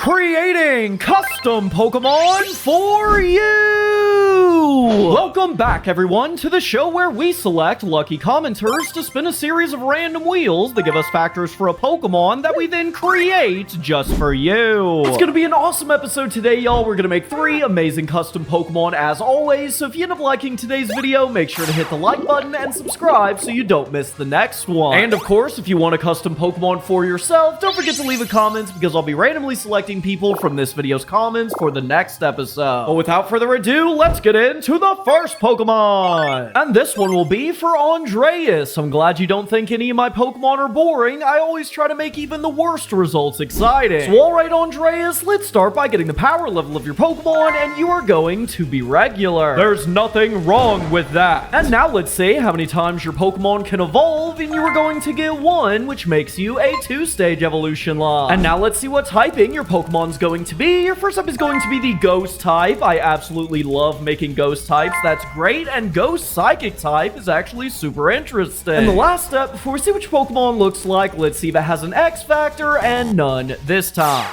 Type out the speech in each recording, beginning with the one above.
creating custom Pokemon for you! Welcome back, everyone, to the show where we select lucky commenters to spin a series of random wheels that give us factors for a Pokemon that we then create just for you. It's gonna be an awesome episode today, y'all. We're gonna make 3 amazing custom Pokemon as always, so if you end up liking today's video, make sure to hit the like button and subscribe so you don't miss the next one. And of course, if you want a custom Pokemon for yourself, don't forget to leave a comment because I'll be randomly selecting people from this video's comments for the next episode. But without further ado, let's get into the first Pokemon. And this one will be for Andreas. I'm glad you don't think any of my Pokemon are boring. I always try to make even the worst results exciting. So alright, Andreas, let's start by getting the power level of your Pokemon, and you are going to be regular. There's nothing wrong with that. And now let's see how many times your Pokemon can evolve, and you are going to get 1, which makes you a 2-stage evolution line. And now let's see what typing your Pokemon's going to be. Your first up is going to be the Ghost type. I absolutely love making Ghost types. That's great. And Ghost Psychic type is actually super interesting. And the last step, before we see which Pokemon looks like, let's see if it has an X Factor, and none this time.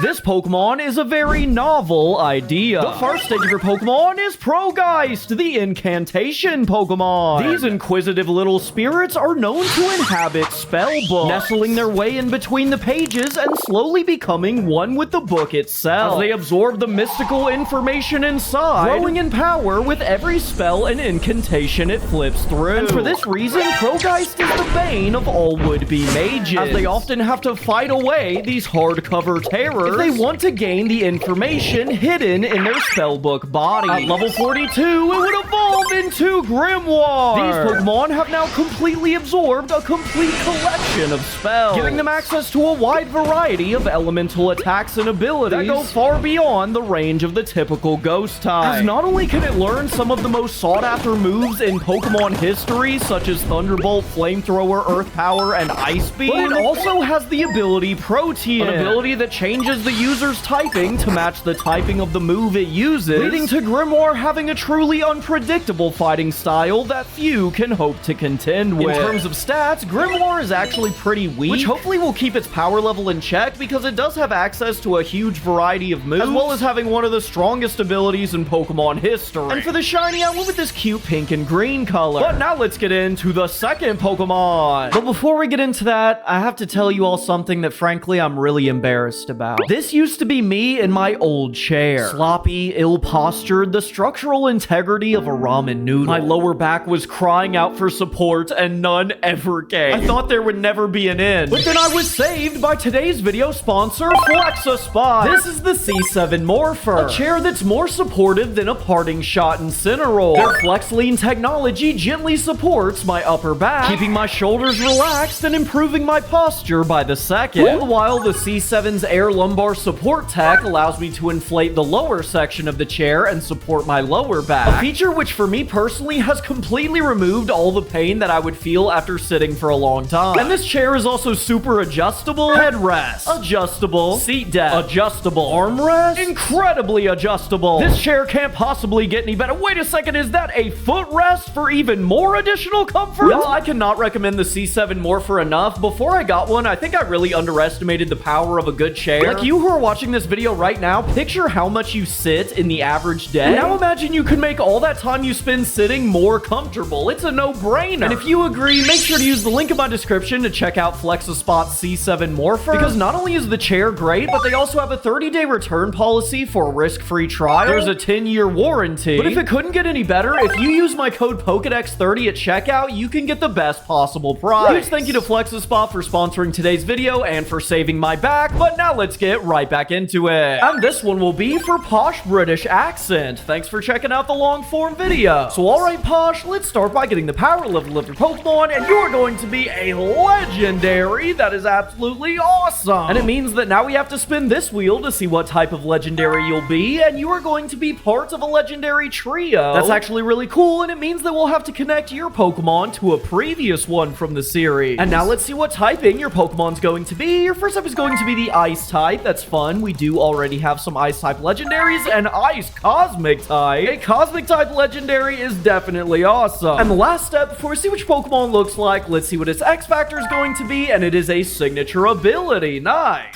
This Pokemon is a very novel idea. The first stage of your Pokemon is Progeist, the Incantation Pokemon. These inquisitive little spirits are known to inhabit spellbooks, nestling their way in between the pages and slowly becoming one with the book itself. As they absorb the mystical information inside, growing in power with every spell and incantation it flips through. And for this reason, Progeist is the bane of all would-be mages, as they often have to fight away these hardcover terrors if they want to gain the information hidden in their spellbook body. At level 42, it would evolve into Grimoire. These Pokemon have now completely absorbed a complete collection of spells, giving them access to a wide variety of elemental attacks and abilities that go far beyond the range of the typical Ghost type. As not only can it learn some of the most sought-after moves in Pokemon history, such as Thunderbolt, Flamethrower, Earth Power, and Ice Beam, but it also has the ability Protean, an ability that changes the user's typing to match the typing of the move it uses, leading to Grimoire having a truly unpredictable fighting style that few can hope to contend with. In terms of stats, Grimoire is actually pretty weak, which hopefully will keep its power level in check because it does have access to a huge variety of moves, as well as having one of the strongest abilities in Pokemon history. And for the shiny, I went with this cute pink and green color. But now let's get into the second Pokemon. But before we get into that, I have to tell you all something that frankly I'm really embarrassed about. This used to be me in my old chair. Sloppy, ill-postured, the structural integrity of a ramen noodle. My lower back was crying out for support and none ever came. I thought there would never be an end. But then I was saved by today's video sponsor, Flexispot. This is the C7 Morpher, a chair that's more supportive than a parting shot Incineroar. Their FlexLean technology gently supports my upper back, keeping my shoulders relaxed and improving my posture by the second. All the while, the C7's air lumbar support tech allows me to inflate the lower section of the chair and support my lower back, a feature which for me personally has completely removed all the pain that I would feel after sitting for a long time. And this chair is also super adjustable, headrest, adjustable, seat depth, adjustable, armrest, incredibly adjustable. This chair can't possibly get any better. Wait a second, is that a footrest for even more additional comfort? Y'all, I cannot recommend the C7 Morpher enough. Before I got one, I think I really underestimated the power of a good chair. Like you who are watching this video right now, picture how much you sit in the average day. Now imagine you could make all that time you spend sitting more comfortable. It's a no-brainer. And if you agree, make sure to use the link in my description to check out Flexispot C7 Morpher, because not only is the chair great, but they also have a 30-day return policy for a risk-free trial. There's a 10-year warranty. But if it couldn't get any better, if you use my code Pokedex30 at checkout, you can get the best possible price. Huge thank you to Flexispot for sponsoring today's video and for saving my back. But now let's get right back into it. And this one will be for Posh British Accent. Thanks for checking out the long-form video. So alright, Posh, let's start by getting the power level of your Pokemon, and you are going to be a legendary. That is absolutely awesome. And it means that now we have to spin this wheel to see what type of legendary you'll be, and you are going to be part of a legendary trio. That's actually really cool, and it means that we'll have to connect your Pokemon to a previous one from the series. And now let's see what typing your Pokemon's going to be. Your first up is going to be the Ice type. That's fun. We do already have some Ice type legendaries, and Ice Cosmic type. A Cosmic type legendary is definitely awesome. And the last step, before we see which Pokemon looks like, let's see what its X Factor is going to be, and it is a signature ability. Nice.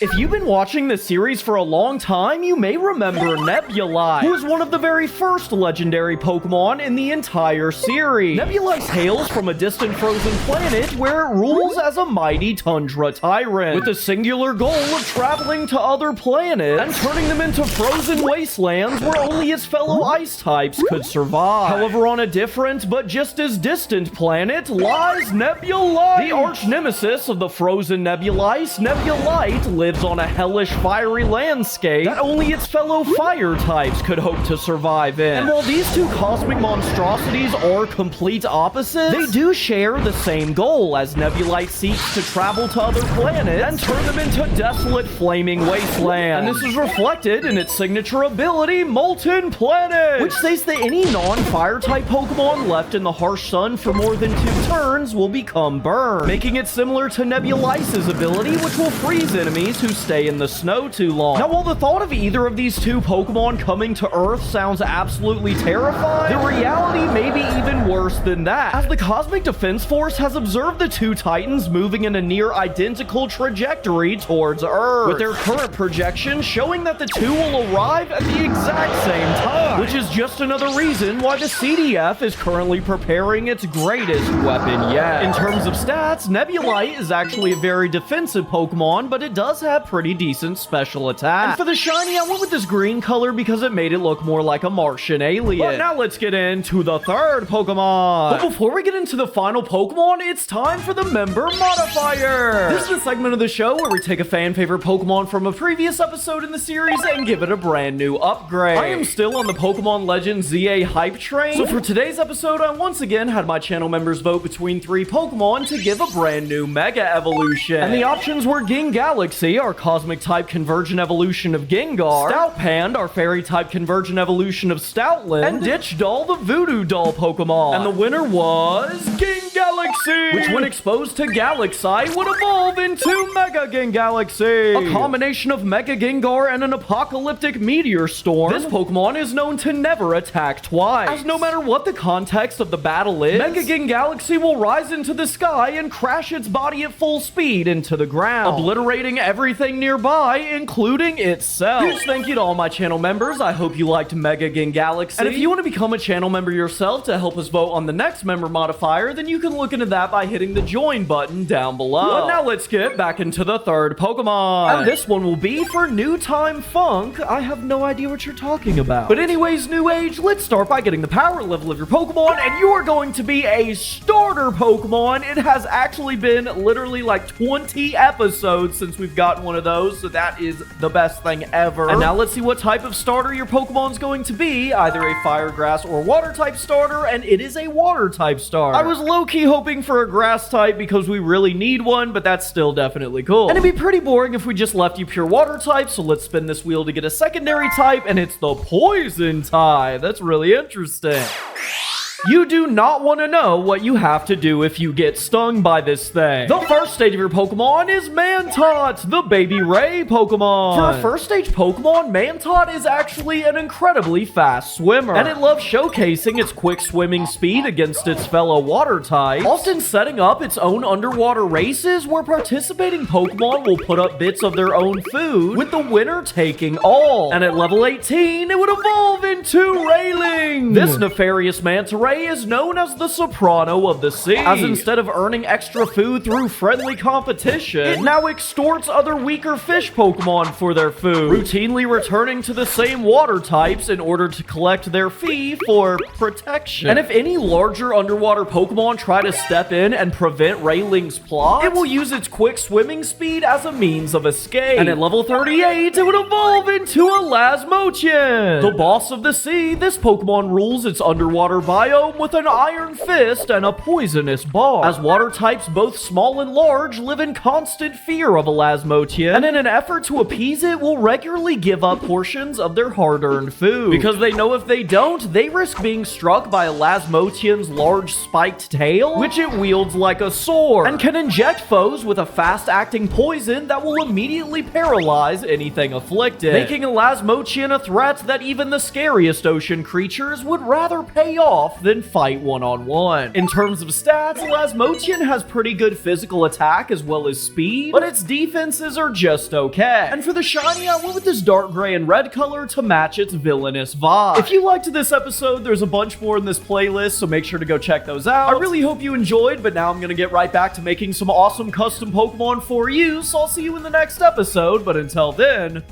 If you've been watching this series for a long time, you may remember Nebulite, who is one of the very first legendary Pokemon in the entire series. Nebulite hails from a distant frozen planet where it rules as a mighty tundra tyrant, with the singular goal of traveling to other planets and turning them into frozen wastelands where only its fellow ice types could survive. However, on a different but just as distant planet lies Nebulite. The arch nemesis of the frozen Nebulites, Nebulite lives on a hellish fiery landscape that only its fellow fire types could hope to survive in. And while these two cosmic monstrosities are complete opposites, they do share the same goal as Nebulite seeks to travel to other planets and turn them into desolate flaming wastelands. And this is reflected in its signature ability, Molten Planet, which states that any non-fire type Pokemon left in the harsh sun for more than 2 turns will become burned, making it similar to Nebulite's ability, which will freeze enemies who stay in the snow too long. Now, while the thought of either of these two Pokemon coming to Earth sounds absolutely terrifying, the reality may be even worse than that, as the Cosmic Defense Force has observed the two Titans moving in a near identical trajectory towards Earth, with their current projections showing that the two will arrive at the exact same time, which is just another reason why the CDF is currently preparing its greatest weapon yet. In terms of stats, Nebulite is actually a very defensive Pokemon, but it does have pretty decent special attack. And for the shiny, I went with this green color because it made it look more like a Martian alien. But now let's get into the third Pokemon. But before we get into the final Pokemon, it's time for the member modifier. This is a segment of the show where we take a fan favorite Pokemon from a previous episode in the series and give it a brand new upgrade. I am still on the Pokemon Legends ZA hype train, so for today's episode, I once again had my channel members vote between 3 Pokemon to give a brand new Mega Evolution. And the options were Galaxy, our Cosmic type Convergent Evolution of Gengar, Stoutpand, our Fairy type Convergent Evolution of Stoutland, and Ditch Doll, the Voodoo Doll Pokemon. And the winner was Galaxy, which when exposed to Galaxite would evolve into Mega Galaxy, a combination of Mega Gengar and an apocalyptic meteor storm. This Pokemon is known to never attack twice, as no matter what the context of the battle is, Mega Galaxy will rise into the sky and crash its body at full speed into the ground, obliterating everything nearby, including itself. Huge thank you to all my channel members. I hope you liked Mega Galaxy. And if you want to become a channel member yourself to help us vote on the next member modifier, then you can look into that by hitting the join button down below. But now let's get back into the third Pokemon. And this one will be for New Time Funk. I have no idea what you're talking about. But anyways, New Age, let's start by getting the power level of your Pokemon, and you are going to be a starter Pokemon. It has actually been literally like 20 episodes since we've gotten one of those, so that is the best thing ever. And now let's see what type of starter your Pokemon's going to be, either a fire, grass, or water type starter, and it is a water type starter. I was low-key hoping for a grass type because we really need one, but that's still definitely cool. And it'd be pretty boring if we just left you pure water type, so let's spin this wheel to get a secondary type, and it's the poison type. That's really interesting. You do not want to know what you have to do if you get stung by this thing. The first stage of your Pokemon is Mantot, the Baby Ray Pokemon. For a first stage Pokemon, Mantot is actually an incredibly fast swimmer, and it loves showcasing its quick swimming speed against its fellow water types, often setting up its own underwater races where participating Pokemon will put up bits of their own food, with the winner taking all. And at level 18, it would evolve into Railing. This nefarious manta ray is known as the Soprano of the Sea, as instead of earning extra food through friendly competition, it now extorts other weaker fish Pokemon for their food, routinely returning to the same water types in order to collect their fee for protection. And if any larger underwater Pokemon try to step in and prevent Railing's plot, it will use its quick swimming speed as a means of escape. And at level 38, it would evolve into a Lasmotian. The boss of the sea, this Pokemon rules its underwater biome with an iron fist and a poisonous bar, as water types both small and large live in constant fear of a Lasmotian, and in an effort to appease it will regularly give up portions of their hard-earned food, because they know if they don't, they risk being struck by a Lasmotian's large spiked tail, which it wields like a sword, and can inject foes with a fast-acting poison that will immediately paralyze anything afflicted, making a Lasmotian a threat that even the scariest ocean creatures would rather pay off than fight one-on-one. In terms of stats, Lasmotian has pretty good physical attack as well as speed, but its defenses are just okay. And for the shiny, I went with this dark gray and red color to match its villainous vibe. If you liked this episode, there's a bunch more in this playlist, so make sure to go check those out. I really hope you enjoyed, but now I'm gonna get right back to making some awesome custom Pokemon for you, so I'll see you in the next episode, but until then,